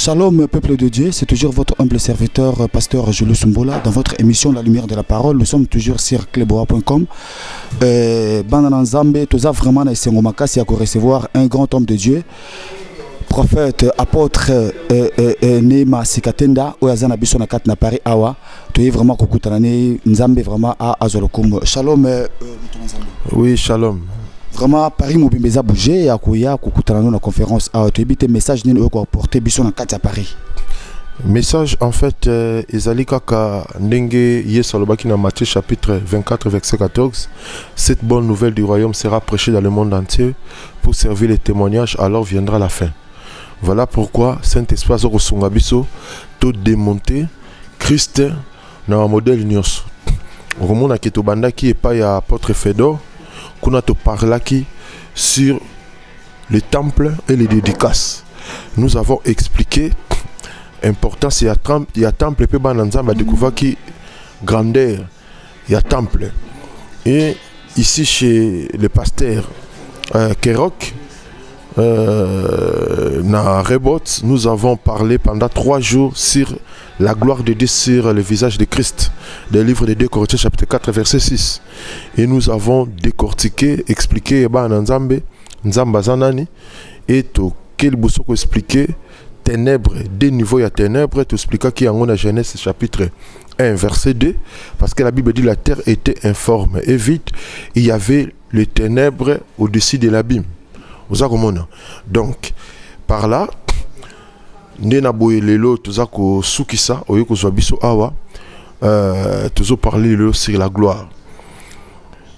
Shalom, peuple de Dieu, c'est toujours votre humble serviteur, pasteur Julius Mbola. Dans votre émission La Lumière de la Parole, nous sommes toujours sur cleboa.com. Bandana Nzambe, tout ça vraiment, c'est un recevoir un grand homme de Dieu, prophète, apôtre Nema Sikatenda, Oyazana Bissona Kat na Paris Awa. Tu es vraiment Kokutanane, Nzambe vraiment à Azolokum. Shalom, oui, shalom. Vraiment, Paris Mobimeza bougé, à Kouya, Kokutanano, la conférence, à tu es message n'est pas porté Bissona Kat à Paris. Message en fait, Ezali Kaka Ndenge Yesolobaki na Matthieu chapitre 24 verset 14. Cette bonne nouvelle du royaume sera prêchée dans le monde entier pour servir les témoignages, alors viendra la fin. Voilà pourquoi Saint-Esprit a Sungabiso tout démonté Christ dans un modèle nyos. Romon a keto banda qui est pas ya apôtre Fédor qu'on a te parlé qui sur le temple et les dédicaces. Nous avons expliqué l'importance il y a temple et puis bananzamba a découvert qui grandeur il y a temple. Et ici chez le pasteur Kerok na Rebot, nous avons parlé pendant 3 jours sur la gloire de Dieu sur le visage de Christ, des livres de 2 Corinthiens chapitre 4 verset 6. Et nous avons décortiqué, expliqué Nzambe, Nzamba Zanani, et tout quel boussoko expliqué ténèbres, des niveaux à ténèbres, tout expliqué qui en a Genèse chapitre 1 verset 2, parce que la Bible dit la terre était informe et vide, il y avait les ténèbres au-dessus de l'abîme. Vous avez compris? Donc, par là, Nena Boyelelo, tout ça, Soukissa, Oyeko Zwabiso Awa, tout ça parler sur la gloire.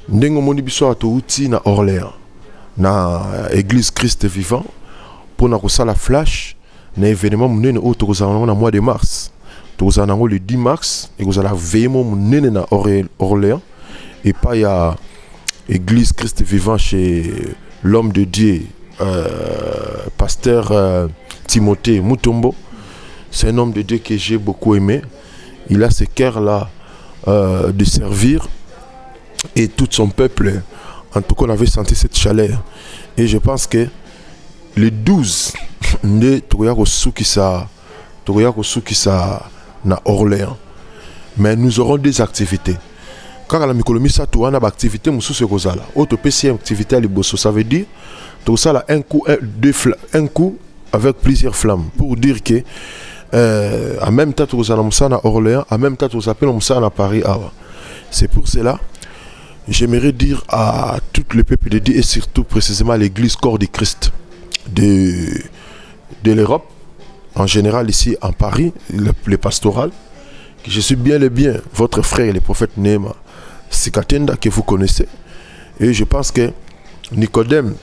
Nengo Moni Biso a tout outil na Orléans, na Église Christ vivant, pour na la flash, na événement mounen au Tokozango na mois de mars. Tokozango le 10 mars, et vous allez veillement mounen na Orléans, et pas y a Église Christ vivant chez l'homme de Dieu, pasteur Timothée Mutombo. C'est un homme de Dieu que j'ai beaucoup aimé. Il a ce cœur-là de servir et tout son peuple. En tout cas, on avait senti cette chaleur. Et je pense que le 12 de Togoyako Soukissa na Orléans. Mais nous aurons des activités. Quand la micologie ça tout on a activité musu se kozala auto PC activité à liboso, ça veut dire tout ça là un coup avec plusieurs flammes pour dire que en même temps tout ça na Orléans, en même temps tout ça na Paris. C'est pour cela j'aimerais dire à tout le peuple de Dieu et surtout précisément à l'église corps du Christ de l'Europe en général ici en Paris, le pastoral, que je suis bien votre frère le prophète Nema Sikatenda que vous connaissez. Et je pense que Nicodème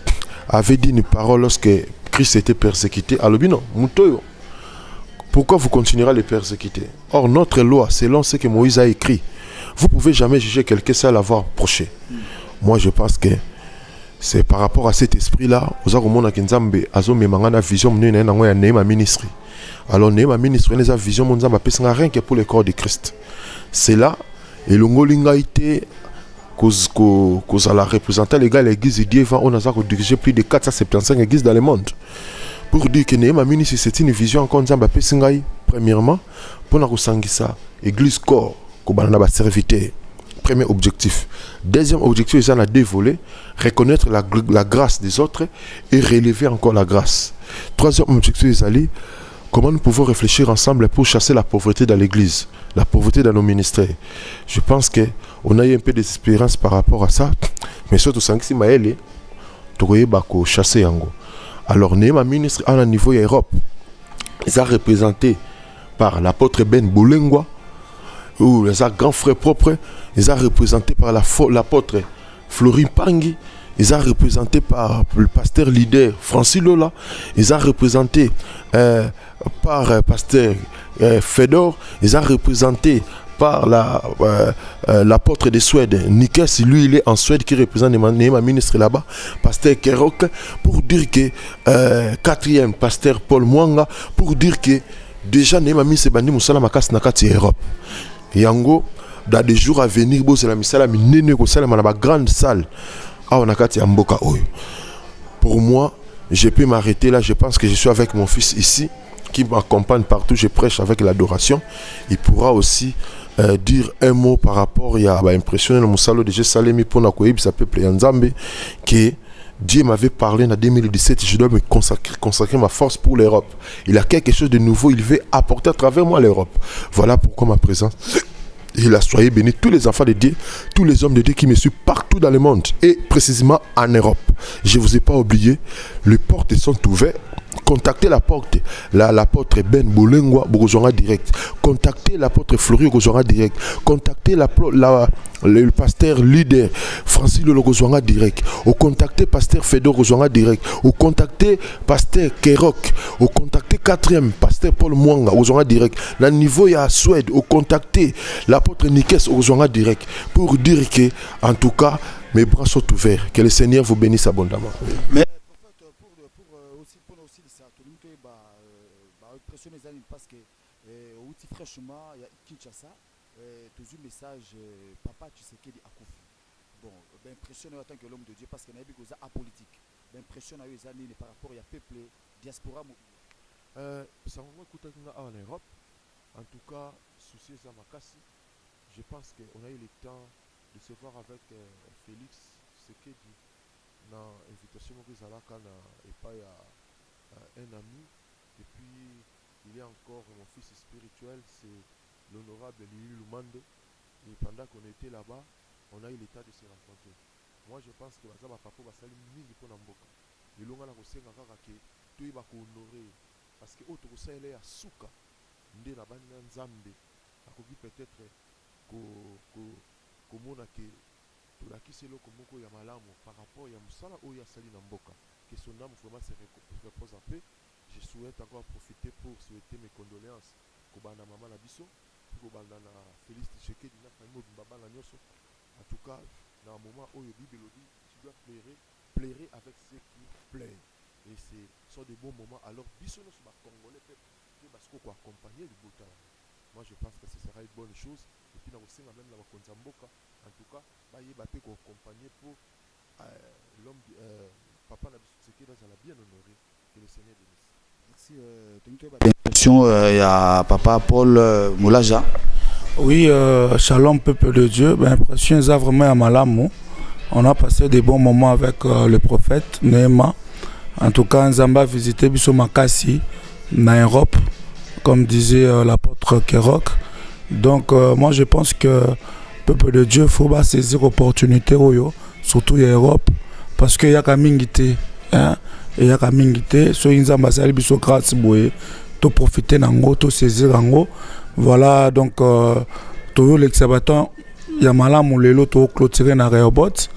avait dit une parole lorsque Christ était persécuté. Alors non, pourquoi vous continuerez à le persécuter? Or notre loi, selon ce que Moïse a écrit, vous pouvez jamais juger quelqu'un sans l'avoir approché. Moi je pense que c'est par rapport à cet esprit-là, vous avez mon Nzambe azomemanga vision mnene na Nema ministry. Alors Nema ministry les vision mon Nzambe pesa rien que pour le corps de Christ. C'est là et le ngolinga été cause la représenter les gars l'église de Dieu on a dirigé plus de 475 églises dans le monde. Pour dire que Nema ministry c'est une vision encore Nzambe pesa ngai premièrement pour na kusangisa église corps ko bana ba serviteur. Premier objectif. Deuxième objectif, c'est à dévoiler, reconnaître la grâce des autres et relever encore la grâce. Troisième objectif, c'est comment nous pouvons réfléchir ensemble pour chasser la pauvreté dans l'église, la pauvreté dans nos ministères. Je pense qu'on a eu un peu d'espérance par rapport à ça, mais surtout, si Maëlle, tu vas chasser Yango. Alors, Nema ministre à un niveau Europe, ils sont représentés par l'apôtre Ben Boulengwa, ou les grands frères propres, ils sont représentés par l'apôtre Florine Pangui, ils sont représentés par le pasteur leader Francis Lola, ils sont représentés par pasteur Fédor, ils sont représentés par l'apôtre de Suède, Nikes, lui il est en Suède qui représente Nema ministre là-bas, pasteur Kerok, pour dire que quatrième pasteur Paul Mwanga, pour dire que déjà Nema ministre bandi musala makas nakati Europe. Yango, dans des jours à venir, c'est la misala minene ko sala na grande salle. On a kati mboka oyo. Pour moi, je peux m'arrêter là, je pense que je suis avec mon fils ici qui m'accompagne partout, je prêche avec l'adoration. Il pourra aussi dire un mot par rapport à impressionner le Moussalo de Salemi pour Nakoyib, ça peuple Nzambe, que Dieu m'avait parlé en 2017, je dois me consacrer ma force pour l'Europe. Il a quelque chose de nouveau, il veut apporter à travers moi l'Europe. Voilà pourquoi ma présence. Il a soyez béni tous les enfants de Dieu, tous les hommes de Dieu qui me suivent partout dans le monde et précisément en Europe. Je ne vous ai pas oublié, les portes sont ouvertes. Contactez l'apôtre Ben Boulengwa Bogozonga direct. Contactez l'apôtre Flori Bogozonga direct. Contactez le pasteur leader Francis Logozonga direct. Ou contactez pasteur Fedor Bogozonga direct. Ou contactez pasteur Kerok. Ou contactez 4e pasteur Paul Mwanga Bogozonga direct. Dans le niveau il y a Suède. Ou contactez l'apôtre Nikes Bogozonga direct. Pour dire que en tout cas mes bras sont ouverts. Que le Seigneur vous bénisse abondamment. Parce que outil fraîchement il y a Kinshasa toujours message papa tu sais qu'il a Akoufi bon ben impressionné en tant que l'homme de Dieu parce que n'a pas apolitique ben impressionné les années par rapport à peuple diaspora ça on écoute en Europe en tout cas souci à Makassi je pense qu'on a eu le temps de se voir avec Félix Sekedi dans l'invitation que nous avons et pas un ami et puis il y a encore mon fils spirituel, c'est l'honorable Lili Lumande. Et pendant qu'on était là-bas, on a eu l'état de se rencontrer. Moi, je pense que Bazaba Papa va saluer mingi pour Namboka. Et l'on a la recette encore que tout va honorer. Parce que autre recette elle est à Souka. Ndé la bande Nzambe. A koki peut-être comment on a que tout la qui c'est là comme beaucoup Yamalamu par rapport à Moussala ou Yasali Namboka. Que son âme vraiment se repose en paix. Je souhaite encore profiter pour souhaiter mes condoléances à maman Nabiso, pour Félix Tshisekedi, en tout cas, dans un moment où il dit tu dois plairer avec ceux qui plaisent. Et ce sont des bons moments. Alors, Biso nous sommes congolais, parce qu'on va accompagner le Bouta. Moi, je pense que ce sera une bonne chose. Et puis, nous aussi, même dans Konzamboka, en tout cas, il va accompagner pour l'homme, papa Nabiso Tshisekedi, dans la bien honoré. Que le Seigneur bénisse. Merci. Il y a papa Paul Moulaja. Oui, shalom peuple de Dieu. Ben, impression est vraiment à Malamu. On a passé des bons moments avec le prophète Néma. En tout cas, Nzamba a visité Biso Makassi en Europe, comme disait l'apôtre Kerok. Donc, moi je pense que peuple de Dieu, il faut pas saisir l'opportunité, surtout en Europe, parce qu'il y a quand même et ya kamingité so inzamba sali biso grâce boye to profiter nango to saisir nango voilà donc to l'exabaton ya malamu lelo to clôturer na Rehoboth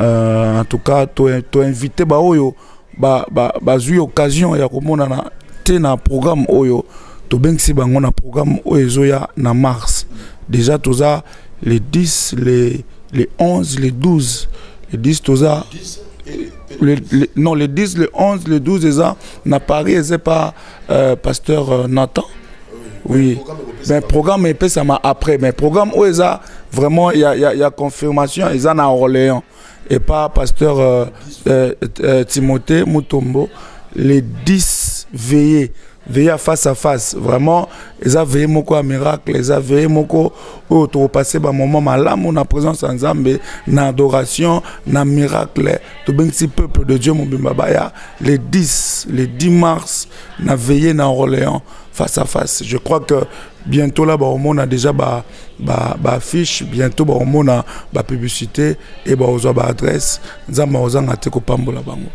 en tout cas to inviter ba oyo ba zui occasion ya komona na te na programme oyo to bengsi bango na programme oyo ya na mars déjà toza les 10 les 11 les 12 les 10 toza non, les 10, les 11, les 12, les ans, n'a Paris, c'est pas pasteur Nathan. Oui, mais programme épais, ça m'a après. Mais programme où ils a vraiment, il y a confirmation, ils en ont à Orléans. Et pas pasteur Timothée Mutombo. Les 10 veillés face à face. Vraiment, ils ont veillé mon à miracle, ils ont veillé mon au passer un moment malade, on a présence en Zambé, na adoration, na miracle. Tout bien si peuple de Dieu, mon bimbabaya, les 10 mars, na veillé na Orléans face à face. Je crois que bientôt là, on a déjà affiche, bientôt on a publicité et on a adresse. Zamba ozanga te ko pambola bango.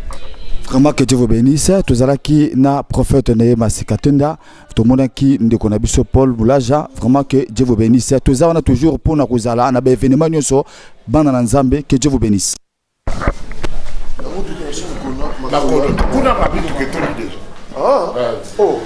Vraiment que Dieu vous bénisse. Tous allez qui na prophète Néma Sikatunda, tout le monde qui nous connaît biso Paul Boulaja. Vraiment que Dieu vous bénisse. Tous on a toujours pour na kuzala na be événement nyoso bana na Nzambe que Dieu vous bénisse. Ah, oh.